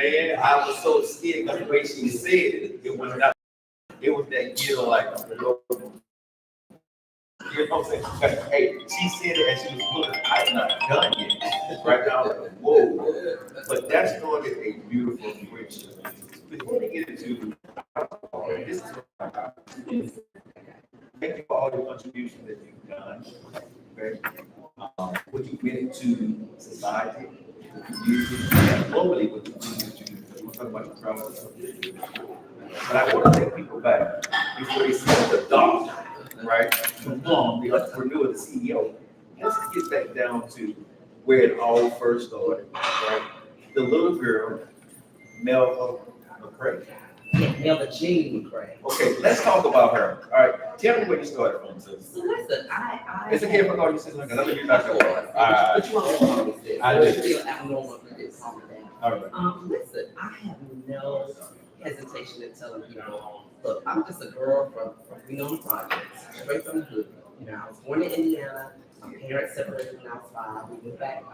Man, I was so scared because the way she said it, it was that like, you know what I'm saying? Hey, she said it as she was looking. I'm not done yet. Right now, I'm like, whoa. But that started a beautiful friendship. Before we get into this is thank you for all the contributions that you've done. Okay. What you meant to society, the community, and globally what you meant to. We're talking about the travel. But I want to take people back before they see the doctor, right? The mom, the entrepreneur, the CEO. Let's get back down to where it all first started, right? The little girl, Melva McCray. Yeah, Melva Tate. Okay, let's talk about her. All right, tell me where you started from, sis. So listen, I It's okay if I call you sister, because I think you're not sure. But you want to call me sis. I I do. feel abnormal for this comment that. All right. Listen, I have no hesitation in telling people, look, I'm just a girl from Winona Projects, straight from the hood. You know, I was born in Indiana. My parents separated when I was 5. We moved back to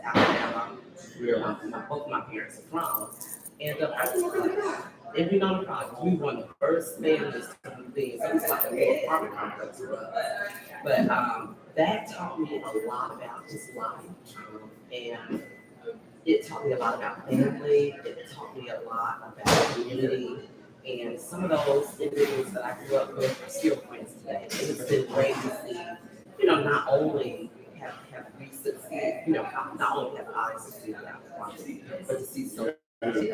Alabama, where both my parents are from. And I grew up in the hood. And Winona Projects, we were one of the first families to do things. It was like a little apartment complex for us. But that taught me a lot about just life. And it taught me a lot about family. It taught me a lot about community. And some of those individuals that I grew up with are still friends today. And it's been great to see, you know, not only have we succeed, you know, not only have I succeeded out of quality, but to see so many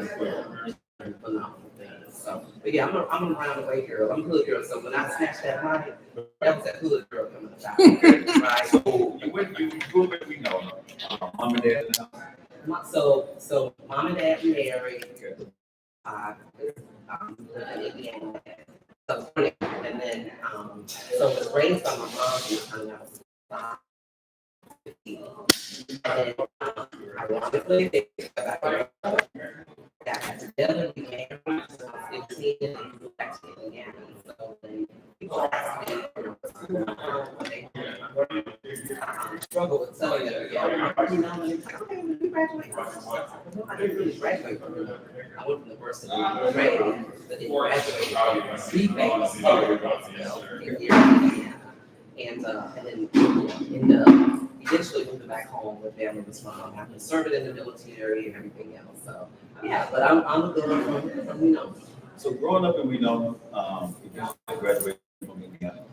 phenomenal things. So, but yeah, I'm a round-the-way girl. I'm a hood girl. So when I snatched that mic, that was that hood girl coming about. Right? So you grew up in Winona, mom and dad in the house. So mom and dad married. In Indiana. So, and then so it was raised by my mom when I was 5. And ironically, they got together, we married when I was 15, and we moved back to Indiana. So then people ask me, you know, what's going on, what they do. I struggle with telling them, you know, and it's like, okay, when you graduate, no, I didn't really graduate from it. I went from the first to the grade, but then graduated from the famous in Indiana. And then eventually moved back home where family was from. I've been serving in the military and everything else. So yeah, but I'm a girl from Winona. So growing up in Winona, eventually graduated from Indiana.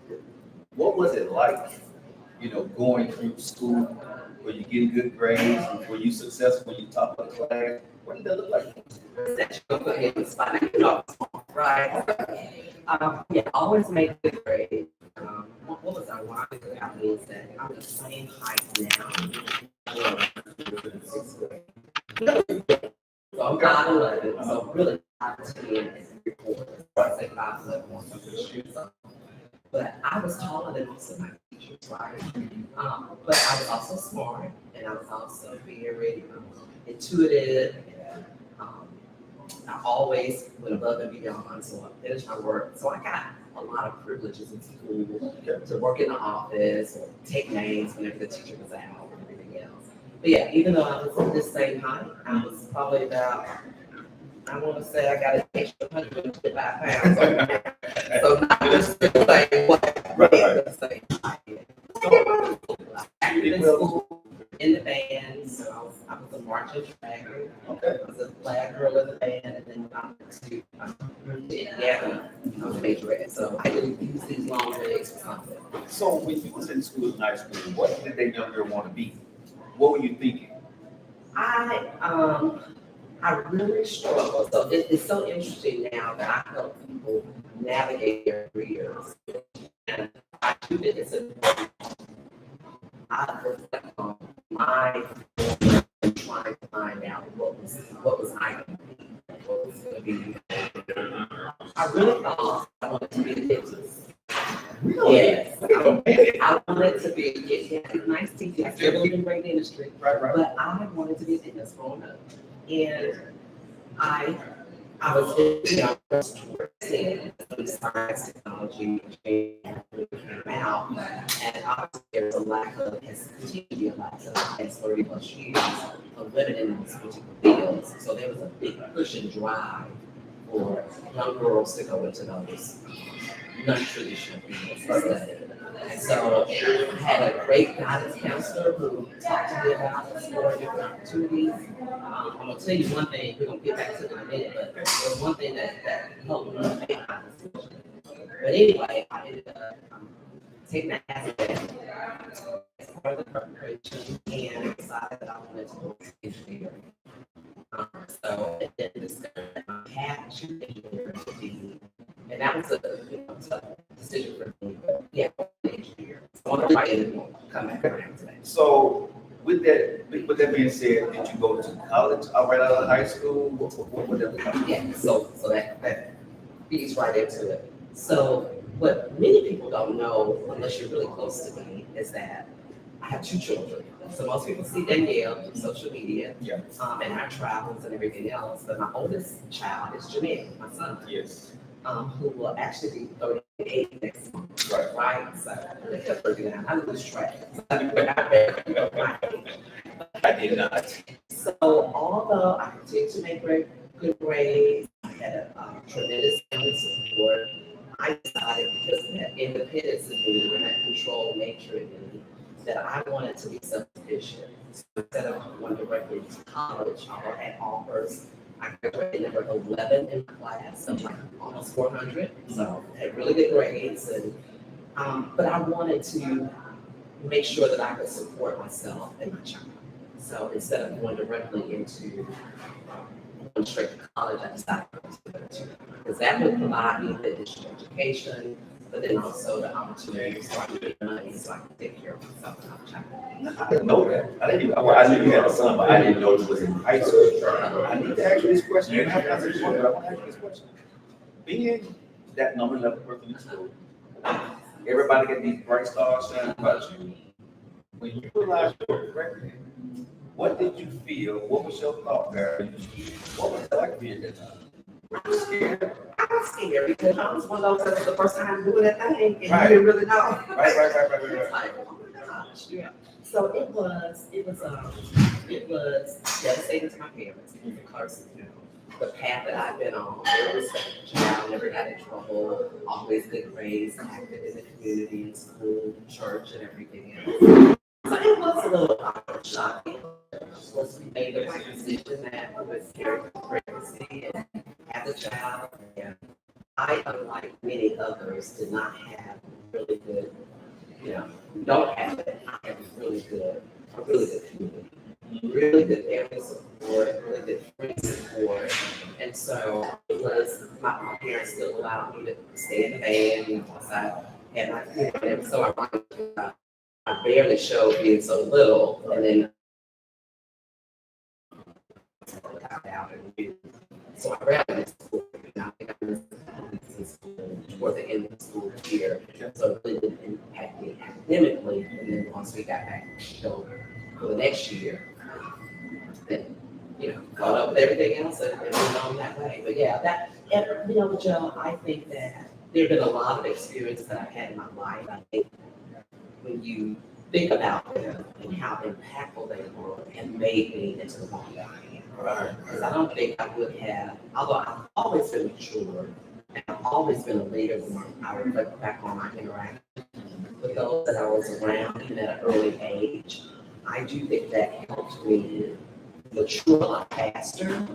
What was it like, you know, going through school? Were you getting good grades? Were you successful? Were you top of the class? What did that look like? That you put me in the spot. Right. Yeah, always make good grades. What was ironic about me is that I'm the same height now. So I'm 5'11", so really 5'10" and 3/4. I say 5'11". But I was taller than most of my teachers, right? But I was also smart, and I was also very intuitive. And, I always went above and beyond, so I finished my work. So I got a lot of privileges in school to work in the office or take names whenever the teacher was out and everything else. But yeah, even though I was in this same height, I was probably about, I want to say I got an extra 125 pounds. So not just the same way, but the same height. In school, in the band, so I was a marching track. I was a flag girl in the band, and then I went to Indiana, I was a majorette. So I didn't use these long legs or something. So when you was in school in high school, what did that young girl want to be? What were you thinking? I really struggle. So it's so interesting now that I help people navigate their careers. And I do this. I reflect on my trying to find out what was I going to be, what was going to be. I really thought I wanted to be a dentist. Really? Yes. I wanted to be a nice teacher. I still believe in great industry. Right. But I wanted to be a dentist growing up. And I was in science, technology, and when it came out. And obviously there's a lack of, has continued to be a lack of the past 30 plus years of women in these particular fields. So there was a big push and drive for young girls to go into those non-traditional fields to study. And so I had a great guidance counselor who talked to me about exploring different opportunities. I'm gonna tell you one thing, we're gonna get back to it in a minute, but there's one thing that helped me make my decision. But anyway, I ended up taking that as part of the preparation and decided that I wanted to go into engineering. So and then discovered that my path to engineering would be, and that was a tough decision for me. But yeah, engineer. So I'm trying to come back around today. So with that being said, did you go to college right out of high school? What would that look like? Yeah, so that feeds right into it. So what many people don't know, unless you're really close to me, is that I have two children. So most people see Danielle through social media, Yeah. And our travels and everything else. But my oldest child is Jamil, my son, Yes. who will actually be 38 next month. Right. Right? So I kept breaking down. I lose track. I did not. So although I continued to make good grades, I had a tremendous family support. I decided because of that independence in me and that control nature in me, that I wanted to be self-sufficient. So instead of going directly to college, I had offers. I graduated number 11 in my class, so like almost 400. So I had really good grades, and but I wanted to make sure that I could support myself and my child. So instead of going directly into going straight to college, I decided to go to because that would provide me the additional education, but then also the opportunity to start making money so I can take care of myself and my child. I didn't know that. I didn't even, well, I knew you had a son, but I didn't know it was in high school. I need to ask you this question. You don't have to answer this one, but I want to ask you this question. Being that number 11 person in school, everybody get these bright stars shining about you. When you realized you were pregnant, what did you feel? What was your thought, Barry? What was it like for you at that time? Were you scared? I was scared because I was one of those that was the first time doing that thing and Right. you didn't really know. Right. It's like, oh my gosh, yeah. So it was devastating to my parents. It was a curse, the path that I've been on. I was a child, never got in trouble, always good grades, active in the community, in school, church, and everything else. So it was a little shocking. Was we made the right decision that I was carrying the pregnancy and have the child. And I, unlike many others, did not have really good, don't have it. I have a really good community, really good family support, really good friend support. And so it was, my parents still allowed me to stay in the band, because I had my kid. And so I barely showed being so little, and then got out and did. So I ran in school. I think I missed in school toward the end of the school year. So it really didn't impact me academically. And then once we got back for the next year, then caught up with everything else and went on that way. But yeah, Joe, I think that there have been a lot of experiences that I've had in my life. I think when you think about them and how impactful they were and made me into the woman that I am. Right. Because I don't think I would have, although I've always been mature and I've always been a leader when I reflect back on my interaction with those that I was around even at an early age. I do think that helped me mature a lot faster,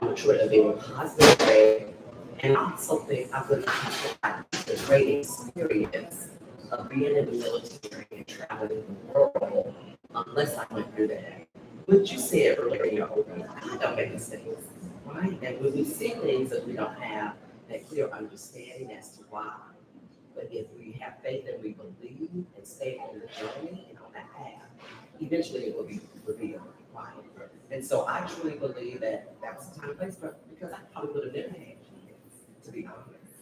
mature in a very positive way. And I also think I would not have the great experience of being in the military and traveling the world unless I went through that. What you said earlier in your opening, I don't make mistakes, right? And when we see things that we don't have that clear understanding as to why, but if we have faith and we believe and stay on the journey and on that path, eventually it will be revealed, right? And so I truly believe that was the time and place, because I probably would have never had kids, to be honest.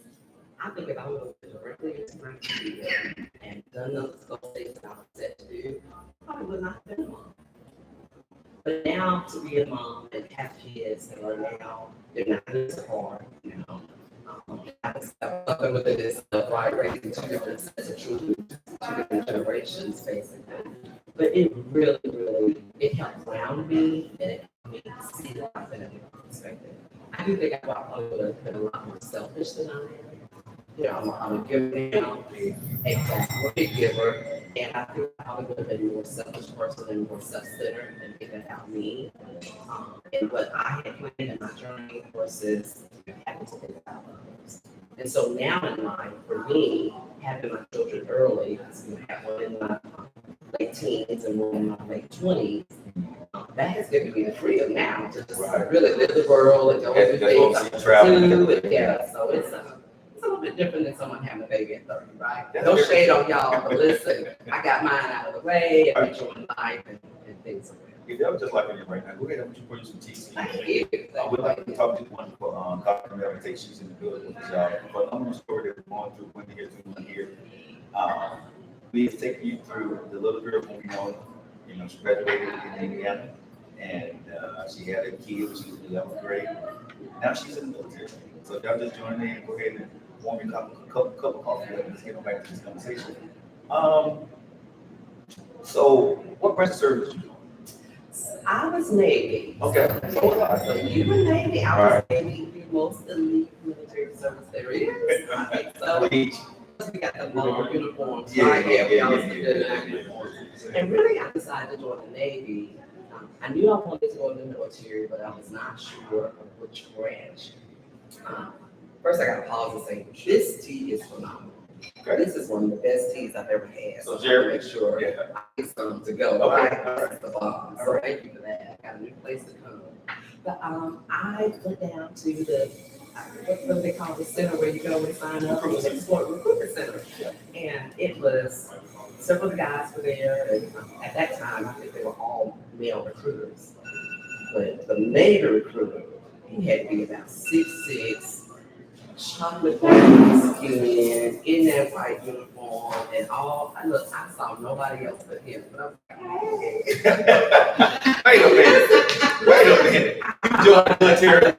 I think if I would have directly into my career and done those things that I was set to do, I probably would not have been a mom. But now to be a mom and have kids that are now, they're not as hard, have a something with this stuff, right? Raising two different sets of children, two different generations, basically. But it really, really, it helped ground me and it helped me see life in a different perspective. I do think I probably would have been a lot more selfish than I am. You know, I'm a giver now, a great giver, and I feel I probably would have been a more selfish person and more self-centered and thinking about me. And what I had planned in my journey versus having to think about others. And so now in life, for me, having my children early, because I have one in my late teens and one in my late 20s, that has given me the freedom now to just really live the world and go do things I want to do. Yeah, so it's a little bit different than someone having a baby at 30, right? No shade on y'all, but listen, I got mine out of the way and enjoying life and things like that. If that was just like you right now, go ahead and pour you some tea. Thank you. We'd like to talk to one for Dr. Melva Tate. She's in the building with y'all. But I'm going to story that we're going through one here. We have taken you through the little girl when we know, she graduated in Indiana and she had a kid. She was in 11th grade. Now she's in the military. So if y'all just join in, go ahead and warm your cup of coffee up and let's get back to this conversation. So what branch of service did you do? I was Navy. Okay. So you were Navy. I was Navy, the most elite military service there is. Right? So we got the long uniforms. Right? Yeah. And really, I decided to join the Navy. I knew I wanted to go in the military, but I was not sure of which branch. First, I got to pause and say, this tea is phenomenal. Okay. This is one of the best teas I've ever had. So Jerry, make sure I get some to go. Okay. Right? That's the bomb. So thank you for that. I got a new place to come. But I went down to the what do they call the center where you go and sign up? Recruitment center. And it was several guys were there. And at that time, I think they were all male recruiters. But the Navy recruiter, he had to be about 6'6", chocolate brown skin, in that white uniform, and all. I saw nobody else but him. But I was like, hey. Wait a minute. You joined the military.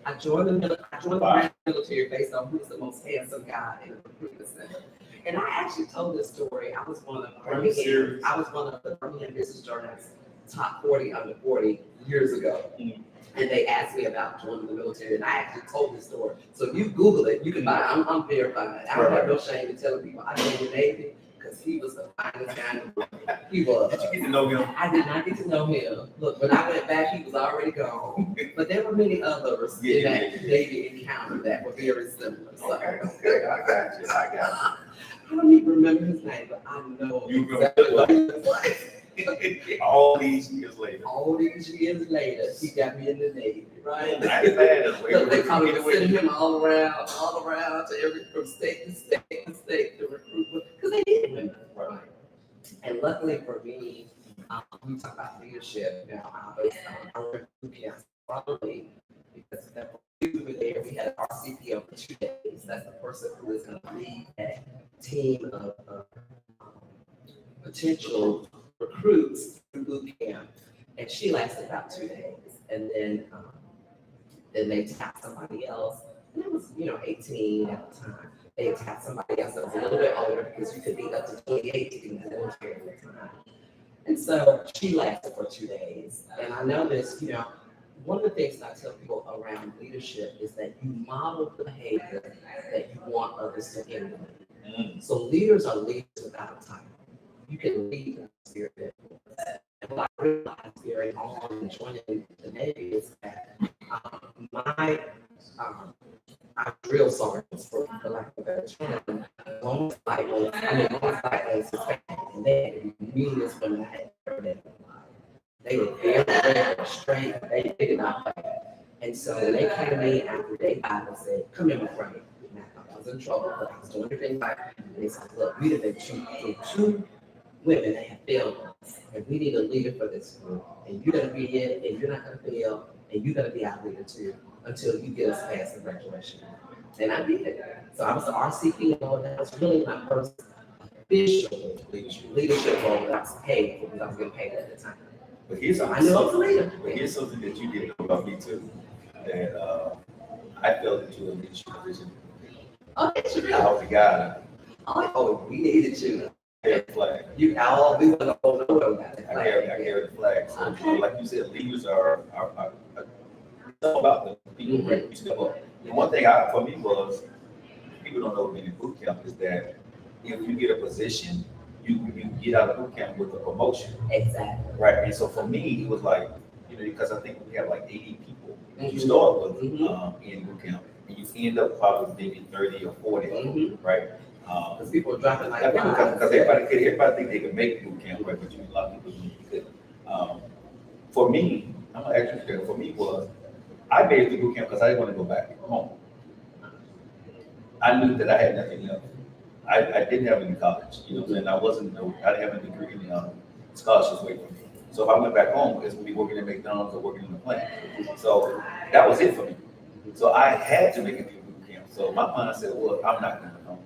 I joined the military based on who's the most handsome guy in the recruitment center. And I actually told this story. I was one of the Birmingham Business Journal's top 40 under 40 years ago. Mm-hmm. And they asked me about joining the military, and I actually told this story. So if you Google it, you can buy it. I'm verified. I don't have no shame in telling people I joined the Navy because he was the finest guy in the world. He was. Did you get to know him? I did not get to know him. Look, when I went back, he was already gone. But there were many others in that Navy encounter that were very similar. So, okay, I got you. I don't even remember his name, but I know exactly what he was like. All these years later, he got me in the Navy, right? So they probably sending him all around to from state to state to recruit because they needed women, right? And luckily for me, we talk about leadership. Now, I went to camp probably because we were there. We had our CPO for 2 days. That's the person who is going to lead that team of potential recruits through boot camp, and she lasted about 2 days, and then they tapped somebody else, and it was 18 at the time. They tapped somebody else that was a little bit older because you could be up to 28 to be in the military at the time. And so she lasted for 2 days, and I noticed, one of the things that I tell people around leadership is that you model the behavior that you want others to emulate. So leaders are leaders without a title. You can lead in the spirit of influence. And what I realized very on joining the Navy is that my drill sergeants, for lack of a better term, almost like Hispanic, and they had the meanest women I had ever met in my life. They were very straight. They did not play. And so when they came to me after day 5 and said, "Come here, my friend." Now, I was in trouble, but I was doing everything right. And they said, "Look, we have been two women that have failed us, and we need a leader for this group. And you're going to be in, and you're not going to fail, and you're going to be our leader too until you get us past the graduation." And I did it. So I was the RCP, and that was really my first official leadership role that I was paid for because I was getting paid at the time. But here's So I something, knew I was a leader. but here's something that you didn't know about me too, that I fell into a leadership position. Oh, yes, you did. I was the guy Oh, we needed you. that carried the flag. You all we want to hold nowhere about that. I carried the flag. So, like you said, leaders are it's all about the people, right? You step up. And one thing for me was, people don't know being in boot camp is that if you get a position, you get out of boot camp with a promotion. Exactly. Right. And so for me, it was like, because I think we have like 80 people you Mhm. start with Mhm. in boot camp, and you end up probably maybe 30 or 40, right? Because people are dropping like Because everybody think they can make boot camp, right? But a lot of people couldn't. For me, I'm gonna actually say, for me was, I made it to boot camp because I didn't want to go back home. I knew that I had nothing else. I didn't have any college, and I didn't have a degree in scholarships waiting for me. So if I went back home, it's gonna be working at McDonald's or working in the plant. So that was it for me. So I had to make it through boot camp. So my mindset was, I'm not going home.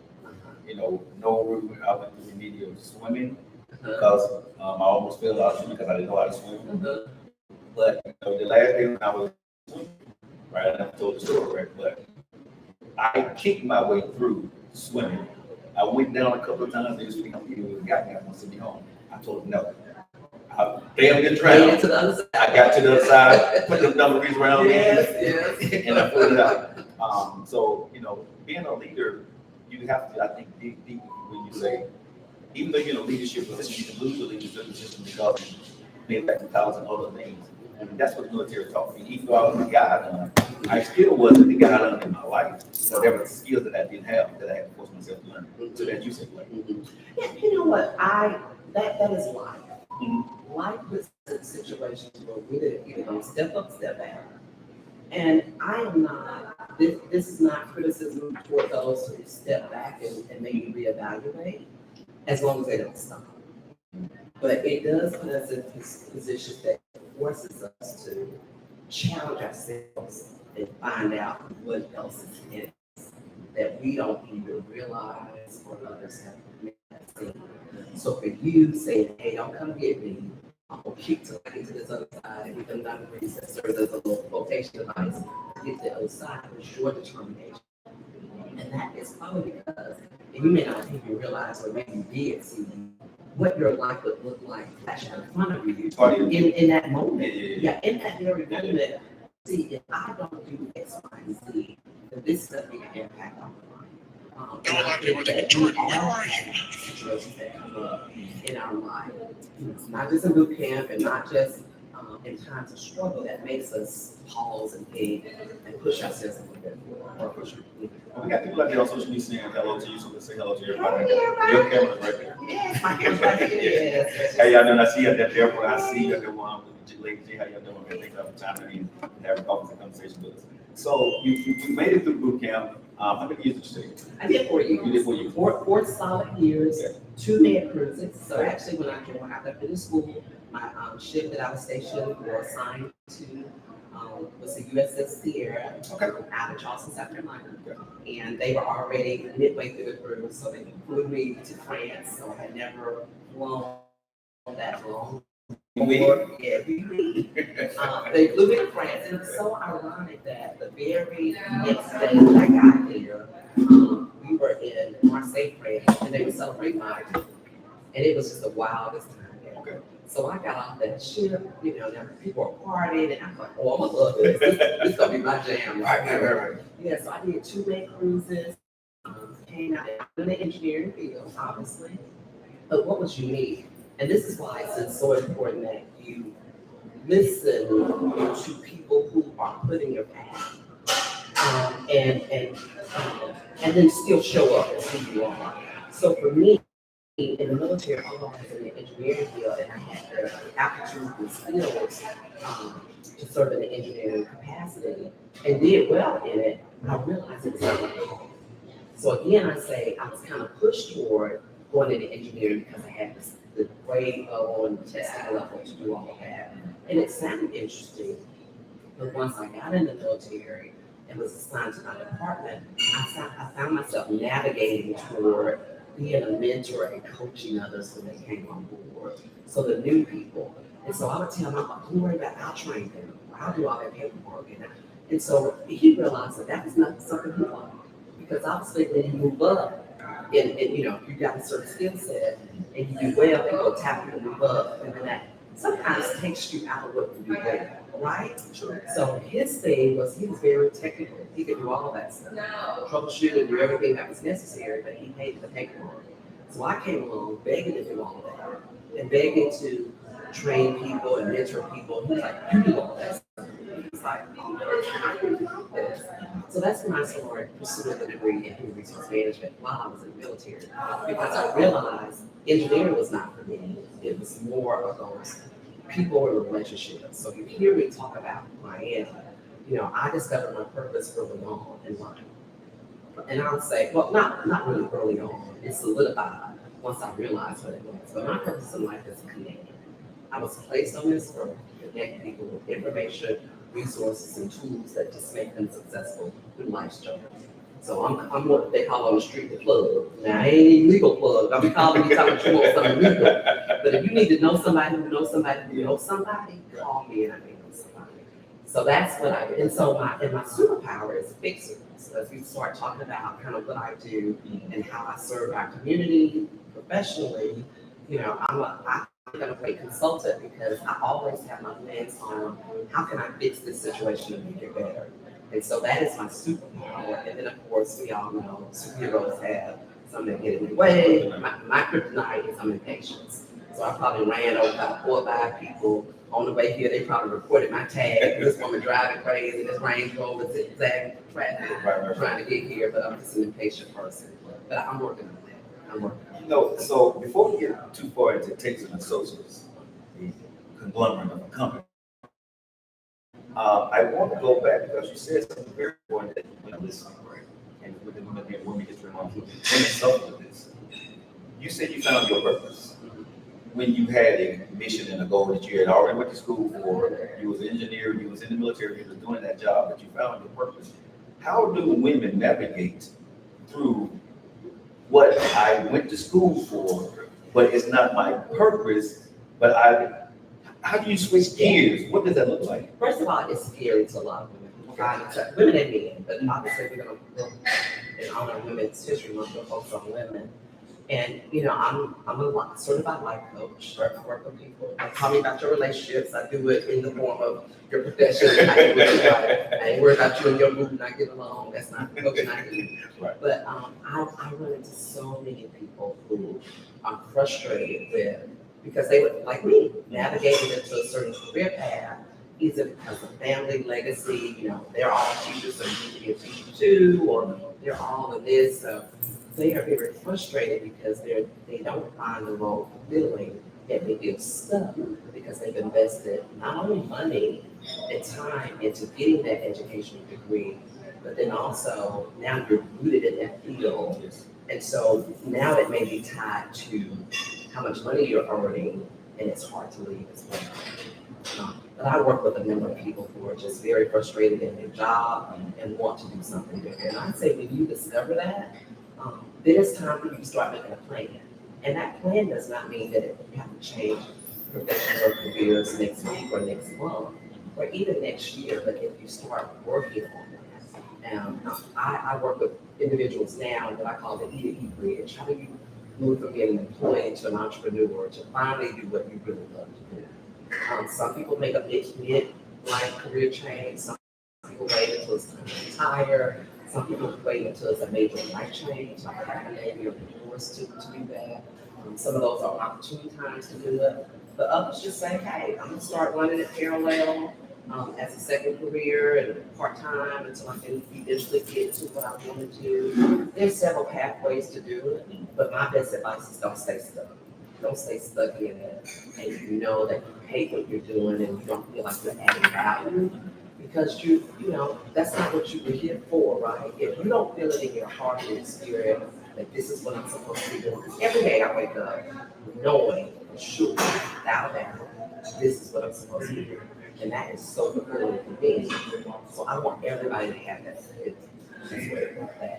I went through remedial swimming because I almost fell out because I didn't know how to swim. But the last day when I was swimming, right, and I told the story, right, but I kicked my way through swimming. I went down a couple of times. They just got me. I want to be home. I told them no. I failed to drown. To the other side. I got to the other side, put the dumbbells around Yes. me, and I pulled it out. So being a leader, you have to, I think, dig deep when you say, even though you're in a leadership position, you can lose the leadership position because you made like 1,000 other things. And that's what the military taught me. Even though I was the guy, I still wasn't the guy in my life. So there were skills that I didn't have that I had to force myself to learn. So that you said, like, Yeah, you know what? That is life. Life puts us in situations where we're either going to step up, step back. And I am not, this is not criticism toward those who step back and maybe reevaluate, as long as they don't stop. But it does put us in positions that forces us to challenge ourselves and find out what else is in us that we don't even realize or others have seen. So for you saying, hey, don't come get me, I'm gonna kick till I get to this other side, and even that serves as a little quotation device to get to the other side was your determination. And that is probably because, and you may not even realize, or maybe you did see what your life would look like flashing in front of you in that moment. Yeah, in that very moment. See, if I don't do X, Y, and Z, then this is going to be an impact on my life. And I think that we all have situations that come up in our life. It's not just in boot camp and not just in times of struggle that makes us pause and think and push ourselves a little bit forward. We got people out there on social media saying hello to you, so let's say hello to everybody. Your camera's right there. Yes, my camera's right there. Yes. How y'all doing? I see you at that airport. I see you at the one with Lady J. How y'all doing? Thanks for the time to have a conversation with us. So you made it through boot camp. How many years did you say? I did 4 years. You did 4 years. Four solid years. Okay. 2 med cruises. So actually, when I joined, I left in school. My ship that I was stationed or assigned to was the USS Sierra out of Charleston, South Carolina. Okay. And they were already midway through the cruise, so they flew me to France. So I had never flown that long. They flew me to France, and it's so ironic that the very next day that I got there, we were in Marseille, France, and they were celebrating my birthday. And it was just the wildest time ever. Okay. So I got off that ship, now people are partying, and I'm like, oh, I'm gonna love this. This is gonna be my jam, right? Yeah, so I did 2 main cruises, came out in the engineering field, obviously. But what was unique, and this is why it's so important that you listen to people who are putting your path, and then still show up as who you are. So for me, in the military, I was in the engineering field, and I had the aptitude and skills to serve in the engineering capacity, and did well in it. I realized it was not my call. So again, I say I was kind of pushed toward going into engineering because I had the grade on the testing level to do all of that, and it sounded interesting. But once I got in the military and was assigned to my department, I found myself navigating toward being a mentor and coaching others when they came on board. So the new people, And so I would tell him, I'm like, don't worry about it, I'll train them. I'll do all that paperwork. And so he realized that that was not something he wanted. Because obviously when you move up and you know, you got a certain skill set and you do well, they go tap you to move up. And then that sometimes takes you out of what you do well, right? Sure. So his thing was he was very technical. He could do all that stuff. Troubleshoot and do everything that was necessary, but he hated the paperwork. So I came along begging to do all of that and begging to train people and mentor people. He's like, you do all that stuff. He's like, oh, I can do this. So that's when I started pursuing the degree in human resource management while I was in the military. Because I realized engineering was not for me. It was more of those people and relationships. So you hear me talk about Miami. You know, I discovered my purpose early on in life. And I would say, well, not really early on. It solidified once I realized what it was. But my purpose in life is connecting. I was placed on this earth to connect people with information, resources, and tools that just make them successful through life's journey. So I'm what they call on the street the plug. Now I ain't even legal plug. I'm calling you talking about you want something legal. But if you need to know somebody who knows somebody who knows somebody, call me and I may know somebody. So that's what I do. And so my superpower is fixing. So as we start talking about kind of what I do and how I serve our community professionally, you know, I'm going to play consultant because I always have my lens on how can I fix this situation and make it better. And so that is my superpower. And then of course we all know superheroes have some that get in the way. My kryptonite is I'm impatient. So I probably ran over about 4 or 5 people on the way here. They probably reported my tag. This woman driving crazy, this Range Rover zigzag traffic trying to get here, but I'm just an impatient person. But I'm working on that. I'm working on that. No, so before we get too far into Tate and Associates, the conglomerate of a company, I want to go back because you said something very important that when I listen, and with the women history month, women suffer with this. You said you found your purpose when you had a mission and a goal that you had already went to school for. You was an engineer, you was in the military, you was doing that job, but you found your purpose. How do women navigate through what I went to school for, but it's not my purpose, how do you switch gears? What does that look like? First of all, it's scary to a lot of women. Women and men, but obviously we're going to in honor Women's History Month, we'll focus on women. And you know, I'm a certified life coach. I work with people. Tell me about your relationships. I do it in the form of your profession. I ain't worried about you and your group not getting along. That's not the coaching I do. Right. But I run into so many people who are frustrated with because they would, like me, navigating into a certain career path, either because of family legacy, you know, they're all teachers, so you need to be a teacher too, or they're all in this. So they are very frustrated because they don't find the role fulfilling and they feel stuck because they've invested not only money and time into getting that educational degree, but then also now you're rooted in that field. Yes. And so now it may be tied to how much money you're earning, and it's hard to leave as well. But I work with a number of people who are just very frustrated in their job and want to do something different. And I'd say when you discover that, then it's time for you to start making a plan. And that plan does not mean that you have to change professions or careers next week or next month or even next year, but if you start working on that. I work with individuals now that I call the E-to-E bridge. How do you move from being an employee to an entrepreneur to finally do what you really love to do? Some people make a mid-life career change. Some people wait until it's time to retire. Some people wait until it's a major life change, like having a baby or divorce to do that. Some of those are opportune times to do it. But others just say, hey, I'm going to start running it parallel as a second career and part-time until I can eventually get to what I want to do. There's several pathways to do it, but my best advice is don't stay stuck. Don't stay stuck in it. And you know that you hate what you're doing and you don't feel like you're adding value. Because you know, that's not what you were here for, right? If you don't feel it in your heart and your spirit that this is what I'm supposed to be doing, because every day I wake up knowing for sure, without a doubt, this is what I'm supposed to be doing. And that is so fulfilling for me. So I want everybody to have that.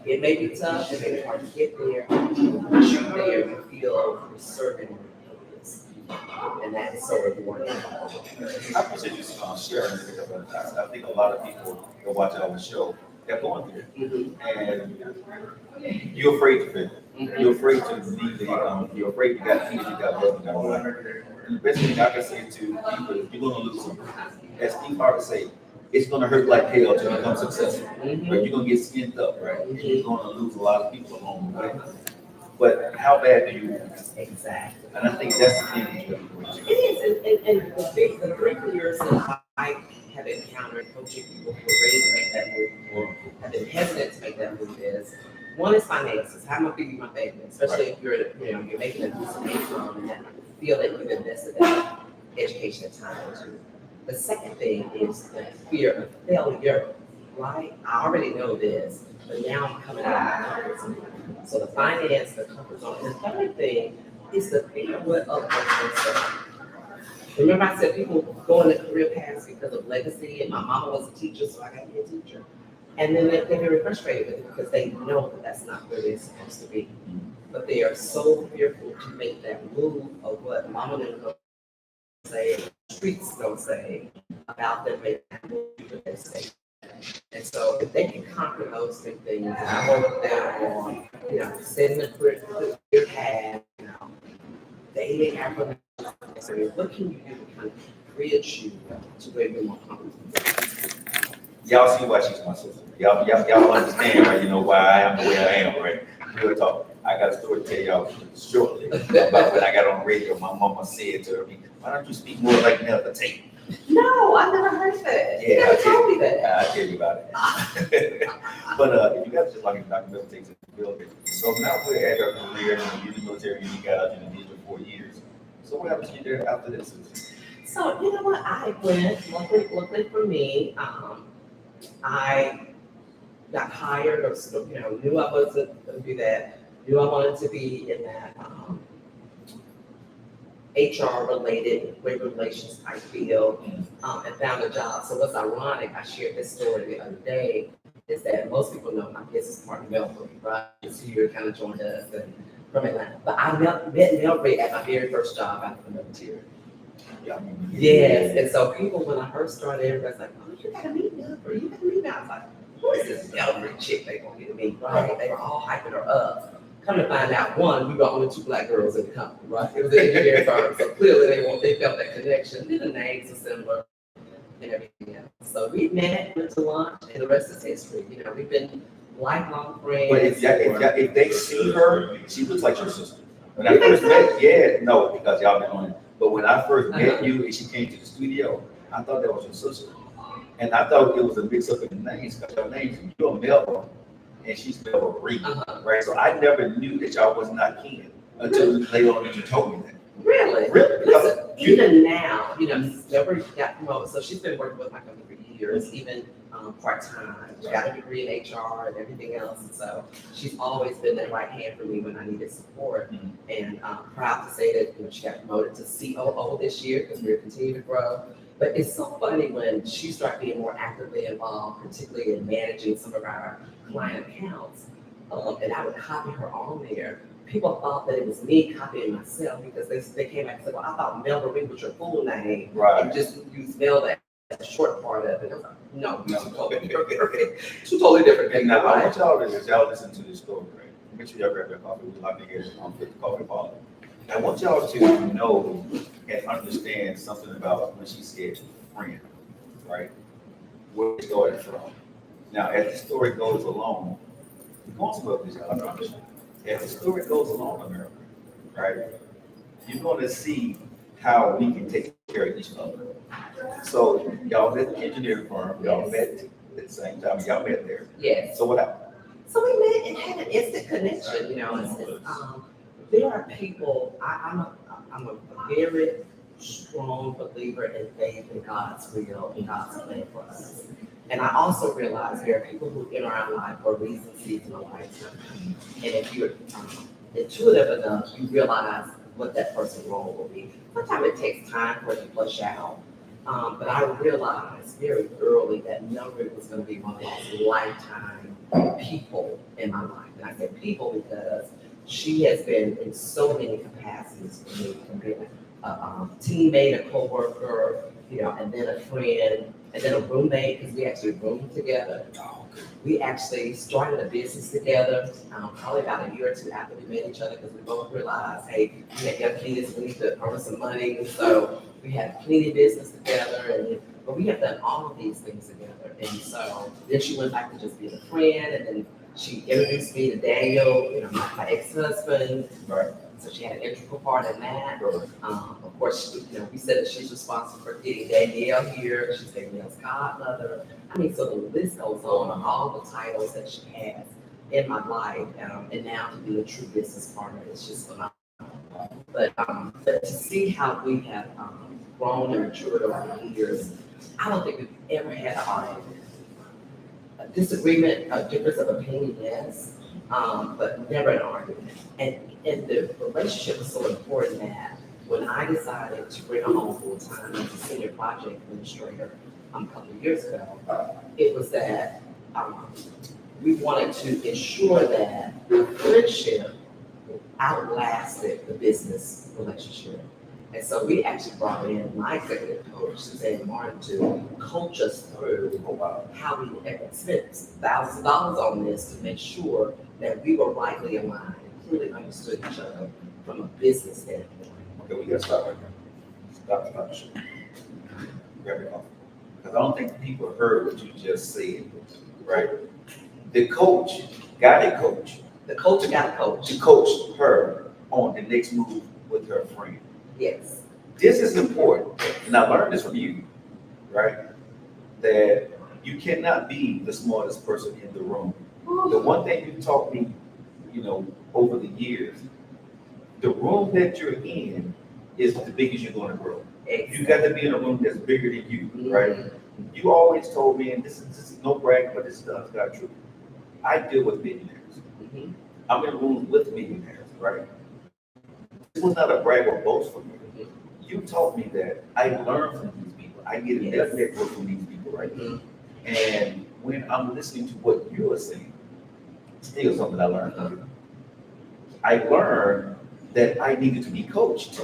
It may be tough, it may be hard to get there, but once you're there, you feel you're serving your purpose. And that is so rewarding. I appreciate you sharing this because I think a lot of people that watch our show, they're going through it. And you're afraid to fail. You're afraid to leave the income. You're afraid you got kids, you got husband, you got wife. And the best thing I can say to people is you're going to lose something. As Steve Harvey say, it's going to hurt like hell to become successful. But you're going to get skinned up, right? And you're going to lose a lot of people along the way. But how bad do you want it? Exactly. And I think that's the thing that you're going to. It is, and the 3 years that I have encountered coaching people who are ready to make that move or have been hesitant to make that move is, one is finances. How am I feeding my family? Especially if you're making a decent income and I feel that you've invested that education and time into. The second thing is the fear of failure, right? I already know this, but now I'm coming out of my comfort zone. So the finance, the comfort zone. And the third thing is the fear of what other people say. Remember I said people go into career paths because of legacy, and my mama was a teacher, so I got to be a teacher. And then they're very frustrated with it because they know that that's not where they're supposed to be. But they are so fearful to make that move of what mama didn't go say, streets don't say about them making that move for their state. And so if they can conquer those 3 things, and I hold down on, setting a career path, daily affirmations, what can you do to kind of bridge you to where you're more comfortable? Y'all see why she's my sister. Y'all understand, right? You know why I am the way I am, right? Real talk. I got a story to tell y'all shortly about when I got on the radio. My mama said to me, "Why don't you speak more like Melva Tate?" No, I never heard that. Yeah, You never told me that. I'll tell you about it. But if you guys just like Dr. Melva Tate's in the building. So now we're at our career in the military, and you got out in the digital 4 years. So what happened to you there after this? So you know what? I went, luckily for me, I got hired or knew I wasn't going to do that. Knew I wanted to be in that HR related labor relations type field, and found a job. So what's ironic, I shared this story the other day, is that most people know my business partner Melva, right? So you kind of joined us from Atlanta. But I met Melva at my very first job out of the military. Yes, and so people, when I first started, everybody's like, "Oh, you gotta meet Melva, you gotta meet Melva." I was like, "Who is this Melva chick they want me to meet?" Right? They were all hyping her up. Come to find out, one, we were only 2 Black girls in the company, right? It was an engineering firm, so clearly they felt that connection. Then the names were similar and everything else. So we met, went to lunch, and the rest is history. We've been lifelong friends. But if they see her, she looks like your sister. When I first met, no, because y'all been on it. But when I first met you and she came to the studio, I thought that was your sister. And I thought it was a mix up in the names, because your names, you're Melva, and she's Melva Reed, right? So I never knew that y'all was not kin until later on that you told me that. Really? Listen, even now, Melva got promoted, so she's been working with my company for years, even part-time. She got a degree in HR and everything else, and so she's always been that right hand for me when I needed support. And I'm proud to say that she got promoted to COO this year because we're continuing to grow. But it's so funny when she started being more actively involved, particularly in managing some of our client accounts, and I would copy her on there. People thought that it was me copying myself because they came back and said, "Well, I thought Melva Reed was your full name, right? And just use Melva as a short part of it." I was like, no, two totally different things. Now, I want y'all to listen to this story, right? Make sure y'all grab your coffee. We'd like to get the coffee parlor. I want y'all to know and understand something about when she said friend, right? Where it started from. Now, as the story goes along, we're going to smoke this, y'all, I promise you. As the story goes along, America, right? You're going to see how we can take care of each other. So, y'all met the engineering firm, y'all met at the same time, y'all met there. Yes. So, what happened? So we met and had an instant connection, there are people, I'm a very strong believer in faith in God's will and God's plan for us. And I also realize there are people who enter our life for reasons, seasons, and lifetime. And if you're intuitive enough, you realize what that person's role will be. Sometimes it takes time for it to flush out. But I realized very early that Melva was going to be one of those lifetime people in my life. And I say people because she has been in so many capacities for me, from being teammate, a coworker, and then a friend, and then a roommate, because we actually roomed together. We actually started a business together, probably about a year or two after we met each other, because we both realized, hey, we had young kids, we need to earn some money, and so we had a cleaning business together, but we have done all of these things together, and so then she went back to just being a friend, and then she introduced me to Daniel, my ex-husband. Right. So she had an integral part in that. Of course, we said that she's responsible for getting Danielle here. She's Danielle's godmother. I mean, so the list goes on of all the titles that she has in my life. And now to be a true business partner is just phenomenal. But to see how we have grown and matured over the years, I don't think we've ever had a disagreement, a difference of opinion, yes, but never an argument. And the relationship is so important that when I decided to bring her home full time as a senior project administrator a couple of years ago, it was that we wanted to ensure that the friendship outlasted the business relationship. And so we actually brought in my executive coach, Suzanne Martin, to coach us through how we spent thousands of dollars on this to make sure that we were rightly aligned and clearly understood each other from a business standpoint. Okay, we gotta stop right now. Stop. Grab it off. Because I don't think people heard what you just said, right? The coach got a coach. The coach got a coach. To coach her on the next move with her friend. Yes. This is important, and I learned this from you, right? That you cannot be the smartest person in the room. The one thing you taught me, over the years, the room that you're in is the biggest you're going to grow. Exactly. You got to be in a room that's bigger than you, right? You always told me, and this is no brag, but this is the God truth. I deal with millionaires. I'm in rooms with millionaires, right? This was not a brag or boast for me. You taught me that I learn from these people. I get a depth network from these people, right? And when I'm listening to what you are saying, still something I learned from you. I learned that I needed to be coached.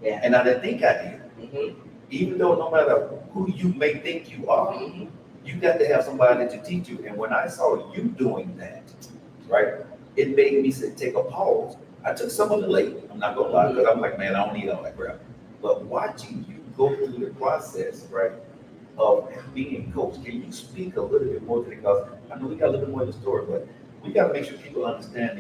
And I didn't think I did. Even though no matter who you may think you are, you got to have somebody to teach you. And when I saw you doing that, right, it made me say, take a pause. I took some of it late, I'm not gonna lie, because I'm like, man, I don't need all that crap. But watching you go through the process, right, of being coached, can you speak a little bit more to it? Because I know we got a little bit more of the story, but we gotta make sure people understand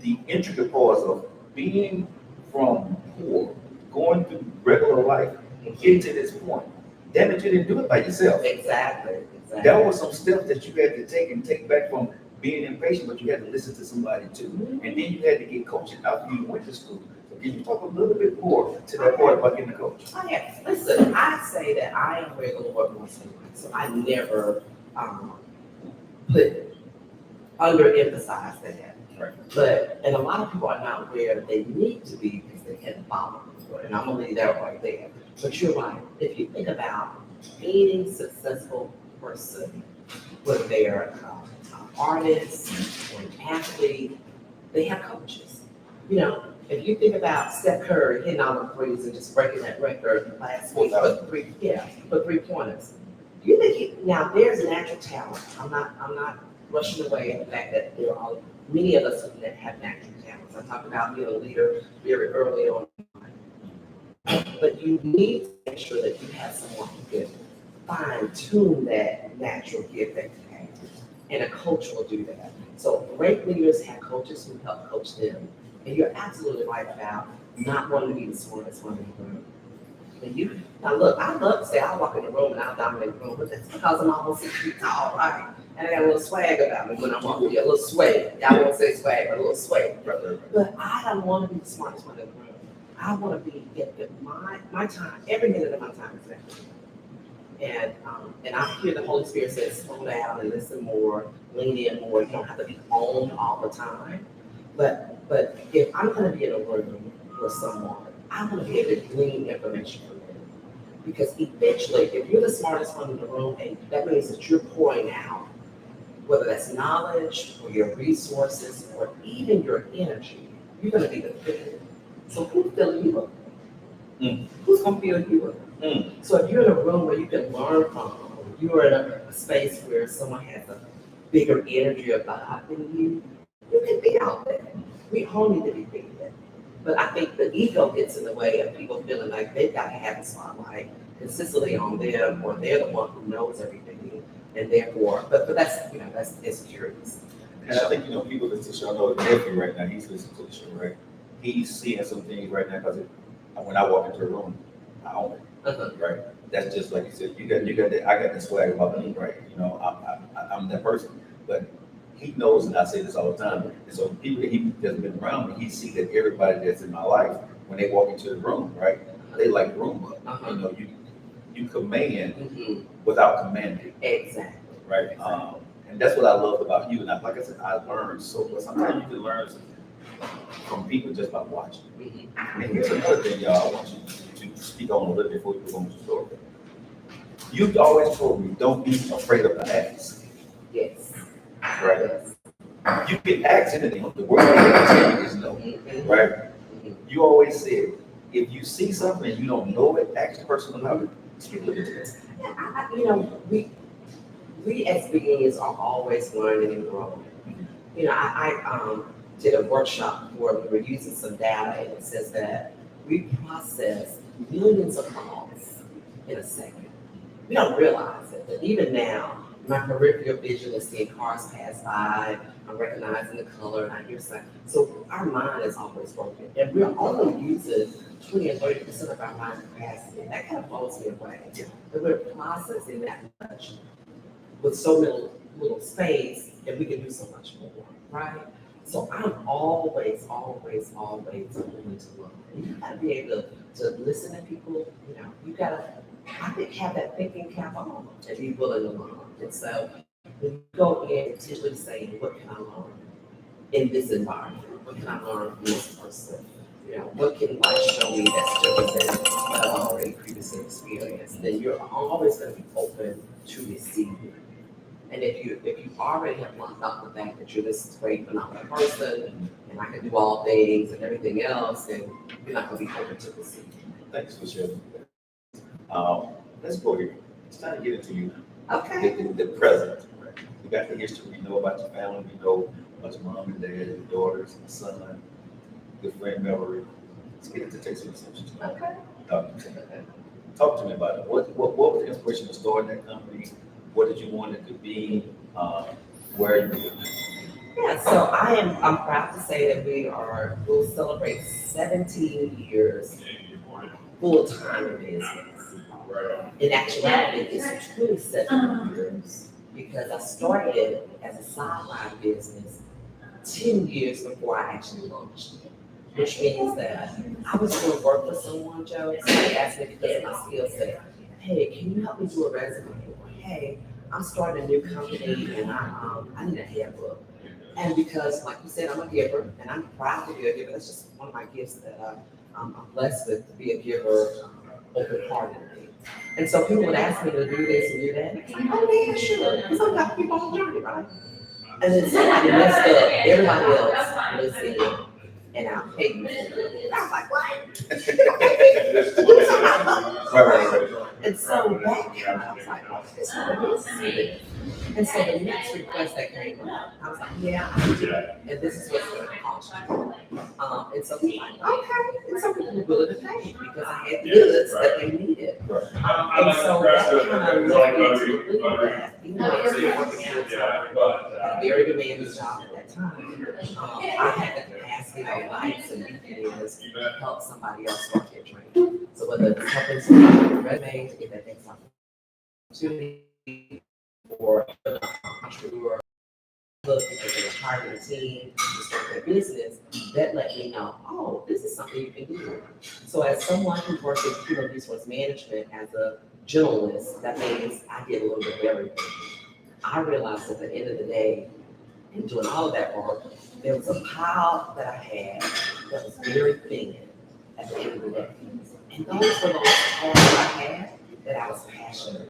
the intricate parts of being from poor, going through regular life, and getting to this point. Damn it, you didn't do it by yourself. Exactly. There were some steps that you had to take back from being impatient, but you had to listen to somebody too. And then you had to get coaching after you went to school. So can you talk a little bit more to that part about getting a coach? Oh, yeah. Listen, I say that I am where the Lord wants me, so I never underemphasize that. Right. But, and a lot of people are not where they need to be because they can't follow the Lord. And I'm gonna leave that right there. But you're right. If you think about any successful person, whether they're an artist or an athlete, they have coaches. If you think about Steph Curry hitting all the threes and just breaking that record last week for three pointers. Do you think now there's natural talent? I'm not rushing away at the fact that there are many of us that have natural talents. I talked about being a leader very early on. But you need to make sure that you have someone who can fine-tune that natural gift that you have. And a coach will do that. So great leaders have coaches who help coach them. And you're absolutely right about not wanting to be the smartest one in the room. Now look, I love to say I walk in the room and I'll dominate the room, but that's because I'm almost 6 feet tall, right? And I got a little swag about me when I'm walking here, a little swag. Y'all won't say swag, but a little swag. But I don't want to be the smartest one in the room. I want to be at my time, every minute of my time is valuable. And I hear the Holy Spirit say, slow down and listen more, lean in more. You don't have to be on all the time. But if I'm going to be in a room with someone, I want to be able to glean information from them. Because eventually, if you're the smartest one in the room, and that means that you're pouring out, whether that's knowledge or your resources or even your energy, you're going to be the fit. So who's filling you up? who's gonna feel you up? So if you're in a room where you can learn from, or you're in a space where someone has a bigger energy or vibe than you can be out there. We all need to be bigger. But I think the ego gets in the way of people feeling like they've got to have the spotlight consistently on them, or they're the one who knows everything, and therefore, but that's, that's insecurities. And I think, people listen to the show, I know Jeffrey right now, he's listening to the show, right? He's seeing some things right now, because when I walk into a room, I own it, right? That's just like you said, you got that, I got that swag about me, right? I'm that person, but he knows, and I say this all the time, and so people that he has been around me, he see that everybody that's in my life, when they walk into the room, right, they like the room up. You command without commanding. Exactly. Right. And that's what I loved about you. And like I said, I learned so much. Sometimes you can learn from people just by watching. And here's another thing, y'all, I want you to speak on a little bit before we go on to the story. You've always told me, don't be afraid of the ask. Yes. Right. Yes. You can ask anything. The word is no. Right. You always said, if you see something and you don't know it, ask the person about it. Speak a little bit to that. We as beings are always learning and growing. I did a workshop where we were using some data, and it says that we process millions of thoughts in a second. We don't realize it, but even now, my peripheral vision is seeing cars pass by, I'm recognizing the color, and I hear something. So our mind is always working, and we're only using 20 or 30% of our mind capacity. And that kind of blows me away. That we're processing that much with so little space, and we can do so much more, right? So I'm always willing to learn. You gotta be able to listen to people, you gotta, I think, have that thinking cap on and be willing to learn. And so when you go in intentionally saying, what can I learn in this environment? What can I learn from this person? What can life show me that's different than what I've already previously experienced? Then you're always gonna be open to receiving. And if you already have blocked out the fact that you're this great phenomenal person and I can do all things and everything else, then you're not going to be open to receive. Thanks for sharing that. Let's go here. It's time to get into you. Okay. The present. We got the history. We know about your family. We know about your mom and dad, your daughters, and son, good friend Melva. Let's get into Texas Essentials. Okay. Talk to me about it. What was the inspiration to start that company? What did you want it to be? Where are you? Yeah, so I'm proud to say that we'll celebrate 17 years full time in business. In actuality, it's 27 years because I started it as a sideline business 10 years before I actually launched it. Which means that I was going to work for someone, Joe. Somebody asked me because of my skill set, hey, can you help me do a resume? Hey, I'm starting a new company and I need a handbook. And because, like you said, I'm a giver and I'm proud to be a giver. That's just one of my gifts that I'm blessed with, to be a giver, open-heartedly. And so people would ask me to do this and do that. And I'm like, oh man, sure. Because I'm got people on the journey, right? And then somebody messed up everybody else listening, and I'll pay you for it. And I was like, what? Right. And so that came out, I was like, oh, this is what it is. And so the next request that came up, I was like, yeah, I can do it. And this is what's going to cost you. And so people were like, okay. And some people were willing to pay because I had goods that they needed. And so that kind of led me to believe that, even though I was still working full time, a very demanding job at that time, I had the capacity on nights and weekends to help somebody else start their dream. So whether it's helping somebody with a resume to get that next opportunity, or an entrepreneur looking to hire a team to start their business, that let me know, oh, this is something you can do. So as someone who works in human resource management as a generalist, that means I did a little bit of everything. I realized at the end of the day, in doing all of that work, there was a pile that I had that was very thin at the end of the day. And those were those tasks I had that I was passionate